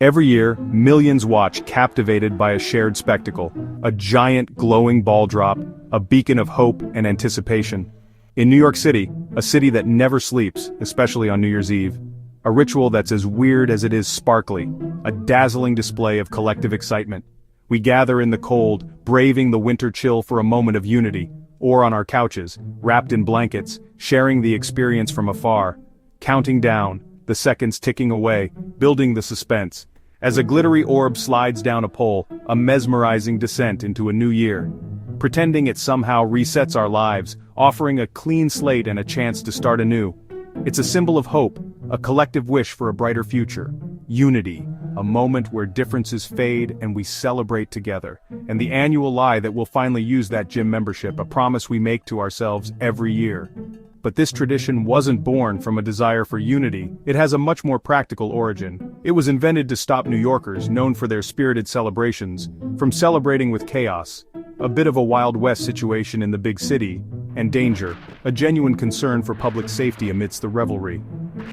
Every year, millions watch, captivated by a shared spectacle, a giant glowing ball drop, a beacon of hope and anticipation. In New York City, a city that never sleeps, especially on New Year's Eve, a ritual that's as weird as it is sparkly, a dazzling display of collective excitement. We gather in the cold, braving the winter chill for a moment of unity, or on our couches, wrapped in blankets, sharing the experience from afar, counting down, the seconds ticking away, building the suspense. As a glittery orb slides down a pole, a mesmerizing descent into a new year. Pretending it somehow resets our lives, offering a clean slate and a chance to start anew. It's a symbol of hope, a collective wish for a brighter future. Unity, a moment where differences fade and we celebrate together. And the annual lie that we'll finally use that gym membership, a promise we make to ourselves every year. But this tradition wasn't born from a desire for unity, it has a much more practical origin. It was invented to stop New Yorkers, known for their spirited celebrations, from celebrating with chaos. A bit of a Wild West situation in the big city, and danger, a genuine concern for public safety amidst the revelry.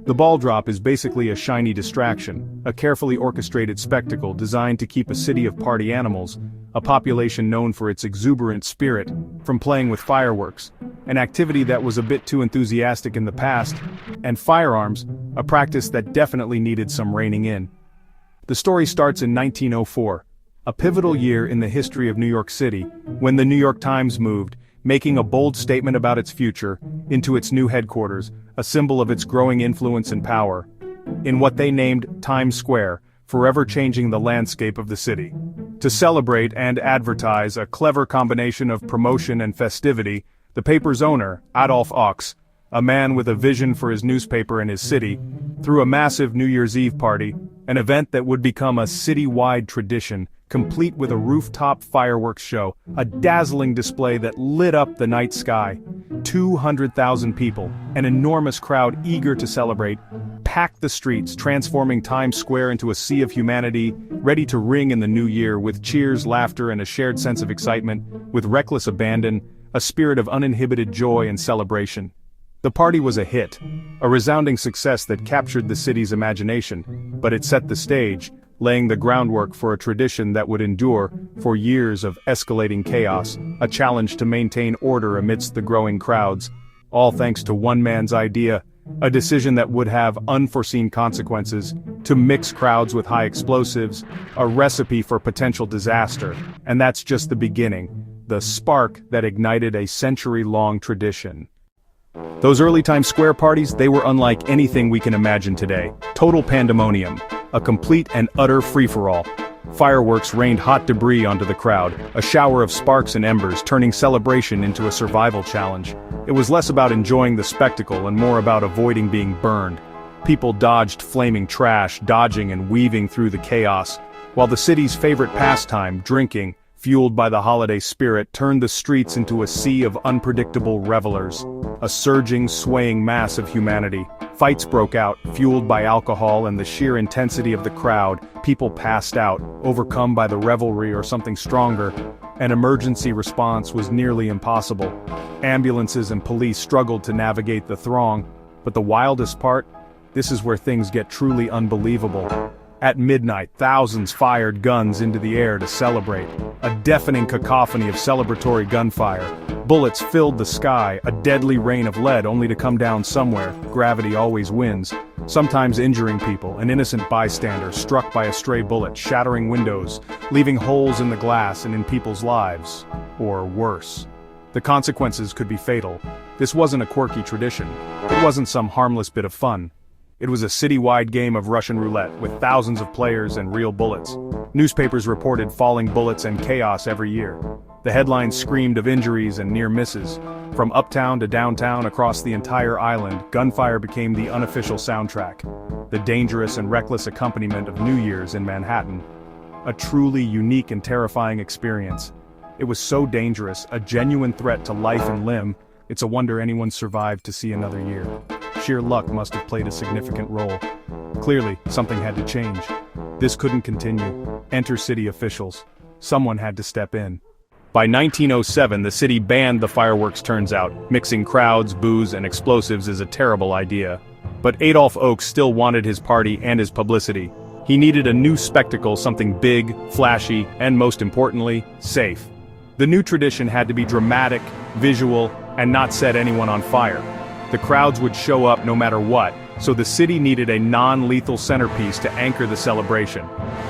The ball drop is basically a shiny distraction, a carefully orchestrated spectacle designed to keep a city of party animals, a population known for its exuberant spirit, from playing with fireworks, an activity that was a bit too enthusiastic in the past, and firearms, a practice that definitely needed some reining in. The story starts in 1904, a pivotal year in the history of New York City, when the New York Times moved, making a bold statement about its future, into its new headquarters, a symbol of its growing influence and power, in what they named Times Square, forever changing the landscape of the city. To celebrate and advertise, a clever combination of promotion and festivity, the paper's owner, Adolph Ochs, a man with a vision for his newspaper and his city, threw a massive New Year's Eve party, an event that would become a city-wide tradition, complete with a rooftop fireworks show, a dazzling display that lit up the night sky. 200,000 people, an enormous crowd eager to celebrate, packed the streets, transforming Times Square into a sea of humanity, ready to ring in the new year with cheers, laughter, and a shared sense of excitement, with reckless abandon, a spirit of uninhibited joy and celebration. The party was a hit, a resounding success that captured the city's imagination, but it set the stage, laying the groundwork for a tradition that would endure for years of escalating chaos, a challenge to maintain order amidst the growing crowds, all thanks to one man's idea, a decision that would have unforeseen consequences, to mix crowds with high explosives, a recipe for potential disaster, and that's just the beginning, the spark that ignited a century-long tradition. Those early Times Square parties, they were unlike anything we can imagine today. Total pandemonium. A complete and utter free-for-all. Fireworks rained hot debris onto the crowd, a shower of sparks and embers turning celebration into a survival challenge. It was less about enjoying the spectacle and more about avoiding being burned. People dodged flaming trash, dodging and weaving through the chaos, while the city's favorite pastime, drinking, fueled by the holiday spirit, turned the streets into a sea of unpredictable revelers. A surging, swaying mass of humanity. Fights broke out, fueled by alcohol and the sheer intensity of the crowd. People passed out, overcome by the revelry or something stronger. An emergency response was nearly impossible. Ambulances and police struggled to navigate the throng. But the wildest part? This is where things get truly unbelievable. At midnight, thousands fired guns into the air to celebrate. A deafening cacophony of celebratory gunfire. Bullets filled the sky, a deadly rain of lead only to come down somewhere. Gravity always wins. Sometimes injuring people, an innocent bystander struck by a stray bullet, shattering windows, leaving holes in the glass and in people's lives. Or worse. The consequences could be fatal. This wasn't a quirky tradition. It wasn't some harmless bit of fun. It was a citywide game of Russian roulette, with thousands of players and real bullets. Newspapers reported falling bullets and chaos every year. The headlines screamed of injuries and near misses. From uptown to downtown across the entire island, gunfire became the unofficial soundtrack. The dangerous and reckless accompaniment of New Year's in Manhattan. A truly unique and terrifying experience. It was so dangerous, a genuine threat to life and limb, it's a wonder anyone survived to see another year. Sheer luck must have played a significant role. Clearly, something had to change. This couldn't continue. Enter city officials. Someone had to step in. By 1907, the city banned the fireworks turns out. Mixing crowds, booze, and explosives is a terrible idea. But Adolph Ochs still wanted his party and his publicity. He needed a new spectacle, something big, flashy, and most importantly, safe. The new tradition had to be dramatic, visual, and not set anyone on fire. The crowds would show up no matter what, so the city needed a non-lethal centerpiece to anchor the celebration.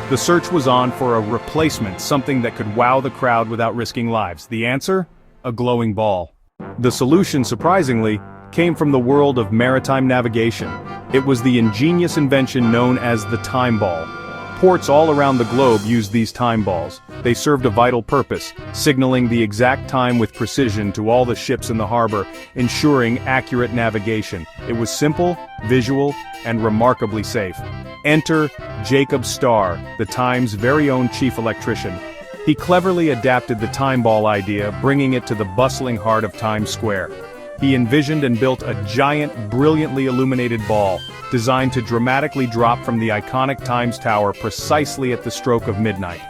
The search was on for a replacement, something that could wow the crowd without risking lives. The answer? A glowing ball. The solution, surprisingly, came from the world of maritime navigation. It was the ingenious invention known as the time ball. Ports all around the globe used these time balls. They served a vital purpose, signaling the exact time with precision to all the ships in the harbor, ensuring accurate navigation. It was simple, visual, and remarkably safe. Enter Jacob Starr, the Time's very own chief electrician. He cleverly adapted the time ball idea, bringing it to the bustling heart of Times Square. He envisioned and built a giant, brilliantly illuminated ball, designed to dramatically drop from the iconic Times Tower precisely at the stroke of midnight.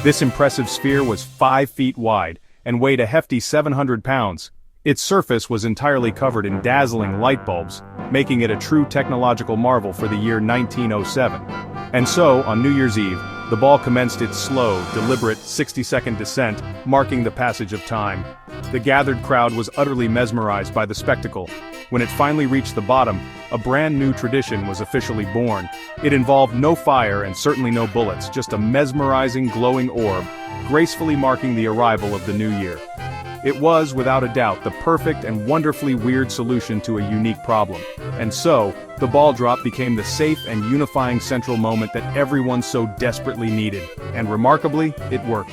This impressive sphere was 5 feet wide, and weighed a hefty 700 pounds. Its surface was entirely covered in dazzling light bulbs, making it a true technological marvel for the year 1907. And so, on New Year's Eve, the ball commenced its slow, deliberate 60-second descent, marking the passage of time. The gathered crowd was utterly mesmerized by the spectacle. When it finally reached the bottom, a brand new tradition was officially born. It involved no fire and certainly no bullets, just a mesmerizing glowing orb, gracefully marking the arrival of the new year. It was, without a doubt, the perfect and wonderfully weird solution to a unique problem. And so, the ball drop became the safe and unifying central moment that everyone so desperately needed. And remarkably, it worked.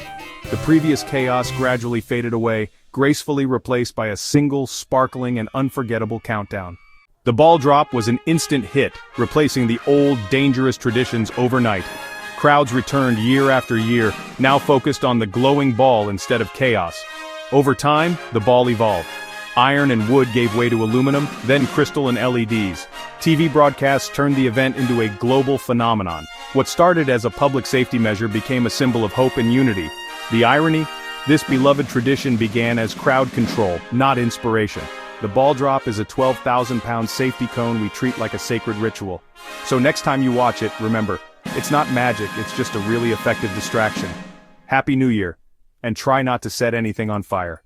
The previous chaos gradually faded away, gracefully replaced by a single, sparkling and unforgettable countdown. The ball drop was an instant hit, replacing the old, dangerous traditions overnight. Crowds returned year after year, now focused on the glowing ball instead of chaos. Over time, the ball evolved. Iron and wood gave way to aluminum, then crystal and LEDs. TV broadcasts turned the event into a global phenomenon. What started as a public safety measure became a symbol of hope and unity. The irony? This beloved tradition began as crowd control, not inspiration. The ball drop is a 12,000-pound safety cone we treat like a sacred ritual. So next time you watch it, remember, it's not magic, it's just a really effective distraction. Happy New Year. And try not to set anything on fire.